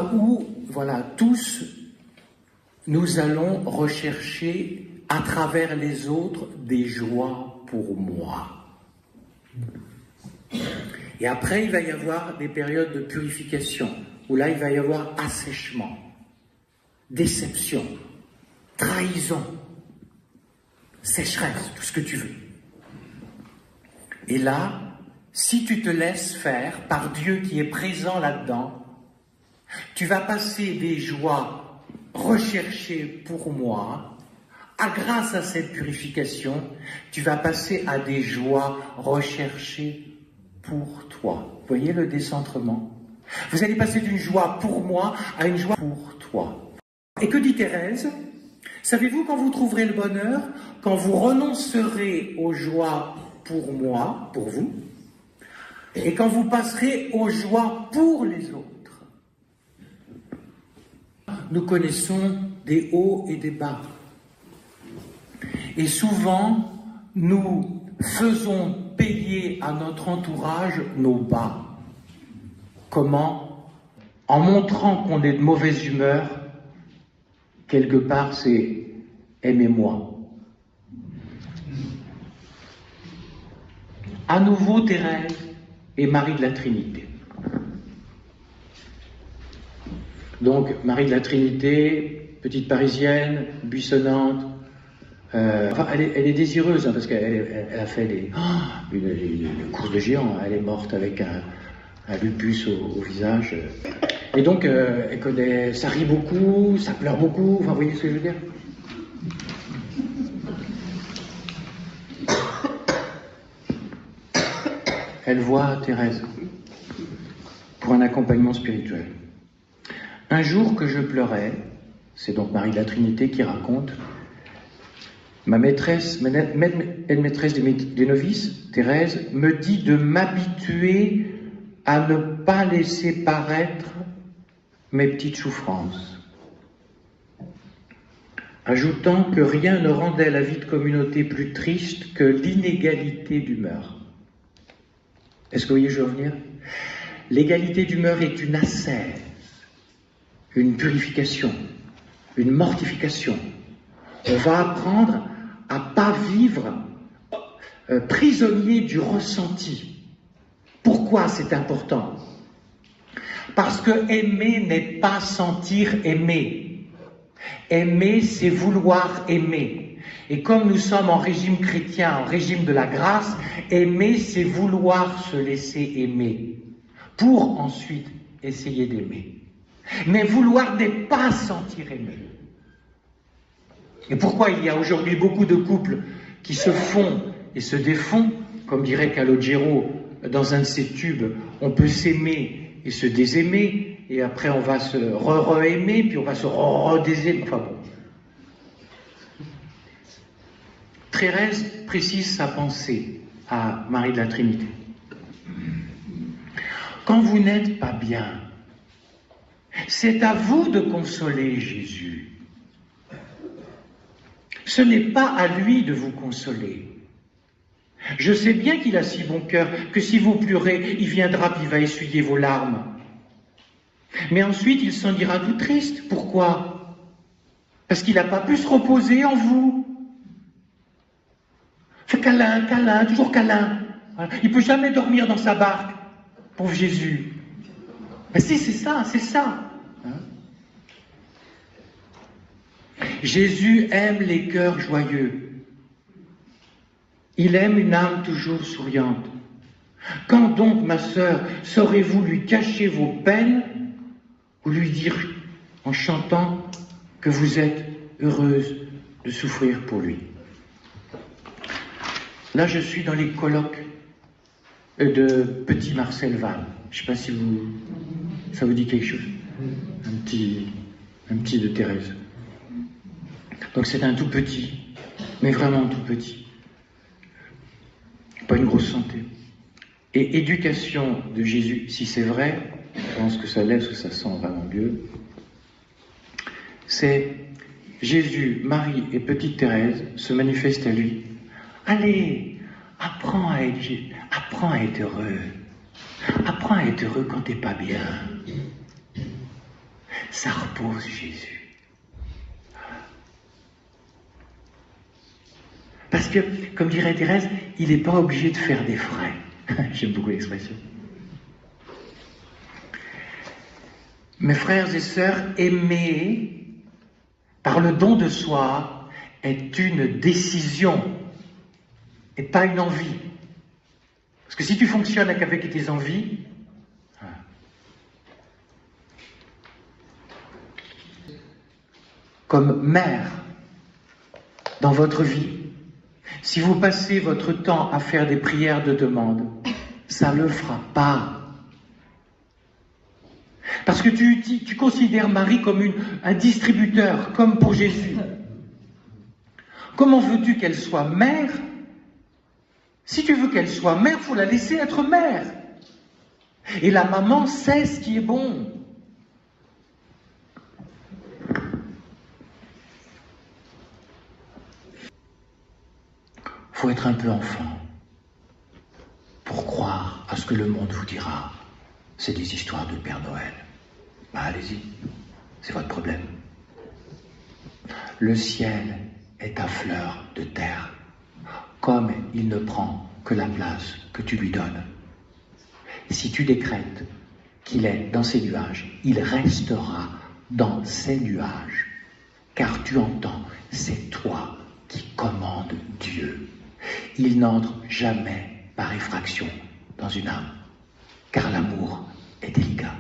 où, voilà, tous, nous allons rechercher à travers les autres des joies pour moi. Et après, il va y avoir des périodes de purification, où là, il va y avoir assèchement, déception, trahison, sécheresse, tout ce que tu veux. Et là, si tu te laisses faire par Dieu qui est présent là-dedans, tu vas passer des joies recherchées pour moi, grâce à cette purification, tu vas passer à des joies recherchées pour toi. Vous voyez le décentrement? Vous allez passer d'une joie pour moi à une joie pour toi. Et que dit Thérèse? Savez-vous quand vous trouverez le bonheur? Quand vous renoncerez aux joies pour moi, pour vous, et quand vous passerez aux joies pour les autres. Nous connaissons des hauts et des bas. Et souvent, nous faisons payer à notre entourage nos bas. Comment? En montrant qu'on est de mauvaise humeur, quelque part c'est « aimez-moi ». À nouveau Thérèse et Marie de la Trinité. Donc Marie de la Trinité, petite parisienne, buissonnante, enfin, elle est désireuse, hein, parce qu'elle a fait une course de géant, elle est morte avec un lupus au visage. Et donc, elle connaît, ça rit beaucoup, ça pleure beaucoup, enfin, vous voyez ce que je veux dire? Elle voit Thérèse pour un accompagnement spirituel. Un jour que je pleurais, c'est donc Marie de la Trinité qui raconte, ma maîtresse, maîtresse des novices, Thérèse, me dit de m'habituer à ne pas laisser paraître mes petites souffrances, ajoutant que rien ne rendait la vie de communauté plus triste que l'inégalité d'humeur. Est-ce que vous voyez, je veux revenir? L'égalité d'humeur est une ascèse, une purification, une mortification. On va apprendre à ne pas vivre prisonnier du ressenti. Pourquoi c'est important? Parce que aimer n'est pas sentir aimer. Aimer, c'est vouloir aimer. Et comme nous sommes en régime chrétien, en régime de la grâce, aimer, c'est vouloir se laisser aimer, pour ensuite essayer d'aimer. Mais vouloir n'est pas sentir aimer. Et pourquoi il y a aujourd'hui beaucoup de couples qui se font et se défont, comme dirait Calogero dans un de ses tubes, on peut s'aimer et se désaimer, et après on va se re-aimer, puis on va se redésaimer, enfin bon. Thérèse précise sa pensée à Marie de la Trinité. Quand vous n'êtes pas bien, c'est à vous de consoler Jésus. Ce n'est pas à lui de vous consoler. Je sais bien qu'il a si bon cœur que si vous pleurez, il viendra puis il va essuyer vos larmes. Mais ensuite, il s'en ira tout triste. Pourquoi? Parce qu'il n'a pas pu se reposer en vous. Fait câlin, câlin, toujours câlin. Il ne peut jamais dormir dans sa barque, pauvre Jésus. Ben si, c'est ça, c'est ça. Jésus aime les cœurs joyeux. Il aime une âme toujours souriante. Quand donc, ma sœur, saurez-vous lui cacher vos peines ou lui dire en chantant que vous êtes heureuse de souffrir pour lui? Là, je suis dans les colloques de petit Marcel Val. Je ne sais pas si ça vous dit quelque chose. Un petit de Thérèse. Donc c'est un tout petit, mais vraiment tout petit. Pas une grosse santé. Et éducation de Jésus, si c'est vrai, je pense que ça lève, que ça sent vraiment mieux, c'est Jésus, Marie et petite Thérèse se manifestent à lui. Allez, apprends à être heureux. Apprends à être heureux quand t'es pas bien. ça repose Jésus. Parce que, comme dirait Thérèse, il n'est pas obligé de faire des frais. J'aime beaucoup l'expression. Mes frères et sœurs, aimer par le don de soi est une décision et pas une envie. Parce que si tu fonctionnes avec tes envies, comme mère dans votre vie, si vous passez votre temps à faire des prières de demande, ça ne le fera pas. Parce que tu considères Marie comme un distributeur, comme pour Jésus. Comment veux-tu qu'elle soit mère? Si tu veux qu'elle soit mère, il faut la laisser être mère. Et la maman sait ce qui est bon. Il faut être un peu enfant pour croire à ce que le monde vous dira. C'est des histoires de Père Noël. Bah, allez-y, c'est votre problème. Le ciel est à fleur de terre, comme il ne prend que la place que tu lui donnes. Si tu décrètes qu'il est dans ces nuages, il restera dans ces nuages, car tu entends, c'est toi qui commandes Dieu. Il n'entre jamais par effraction dans une âme, car l'amour est délicat.